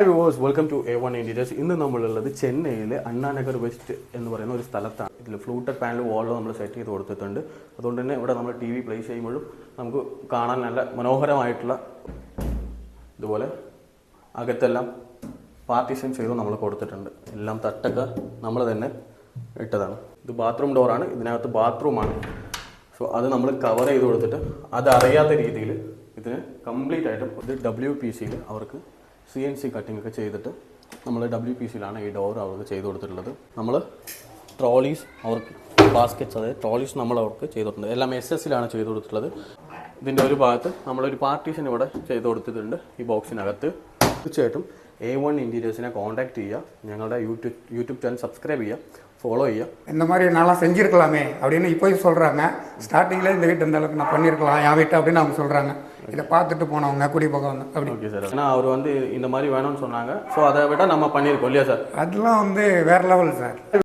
Viewers, welcome to A1 Interiors. ഇന്ന് നമ്മളുള്ളത് ചെന്നൈയിലെ അണ്ണാനഗർ വെസ്റ്റ് എന്ന് പറയുന്ന ഒരു സ്ഥലത്താണ്. ഇതിൽ ഫ്ലൂട്ടഡ് പാനൽ വാളിൽ നമ്മൾ സെറ്റ് ചെയ്ത് കൊടുത്തിട്ടുണ്ട്. അതുകൊണ്ട് തന്നെ ഇവിടെ നമ്മൾ TV പ്ലേസ് ചെയ്യുമ്പോഴും നമുക്ക് കാണാൻ നല്ല മനോഹരമായിട്ടുള്ള ഇതുപോലെ അകത്തെല്ലാം പാർട്ടീഷൻ ചെയ്ത് നമ്മൾ കൊടുത്തിട്ടുണ്ട്. എല്ലാം തട്ടൊക്കെ നമ്മൾ തന്നെ ഇട്ടതാണ്. ഇത് ബാത്റൂം ഡോറാണ്, ഇതിനകത്ത് ബാത്റൂമാണ്. സോ അത് നമ്മൾ കവർ ചെയ്ത് കൊടുത്തിട്ട് അതറിയാത്ത രീതിയിൽ ഇതിന് കംപ്ലീറ്റ് ആയിട്ടും ഇത് WPCയിൽ അവർക്ക് CNC കട്ടിംഗ് ഒക്കെ ചെയ്തിട്ട് നമ്മൾ WPCയിലാണ് ഈ ഡോർ അവർക്ക് ചെയ്ത് കൊടുത്തിട്ടുള്ളത്. നമ്മൾ ട്രോളീസ് അവർക്ക് ബാസ്ക്കറ്റ്സ്, അതായത് ട്രോളീസ് നമ്മൾ അവർക്ക് ചെയ്തിട്ടുണ്ട്. എല്ലാം SS-ലാണ് ചെയ്ത് കൊടുത്തിട്ടുള്ളത്. ഇതിൻ്റെ ഒരു ഭാഗത്ത് നമ്മളൊരു പാർട്ടീഷൻ ഇവിടെ ചെയ്ത് കൊടുത്തിട്ടുണ്ട് ഈ ബോക്സിനകത്ത്. തീർച്ചയായിട്ടും A1 Interiors-നെ കോൺടാക്ട് ചെയ്യുക, ഞങ്ങളുടെ யூடியூப் சேனல் சப்ஸ்கிரைப் ചെയ്യുക, ஃபாலோ ചെയ്യുക. இந்த மாதிரி நல்லா செஞ்சுருக்கலாமே அப்படின்னு இப்போயும் சொல்கிறாங்க. ஸ்டார்டிங்கில் இந்த வீட்டு இந்த அளவுக்கு நான் பண்ணியிருக்கலாம் என் வீட்டு அப்படின்னு அவங்க சொல்கிறாங்க. இதை பார்த்துட்டு போனவங்க குடி பக்கம் அப்படி. ஓகே சார், ஏன்னா அவர் வந்து இந்த மாதிரி வேணும்னு சொன்னாங்க. ஸோ அதை விட நம்ம பண்ணியிருக்கோம் இல்லையா சார்? அதெல்லாம் வந்து வேறு லெவல் சார்.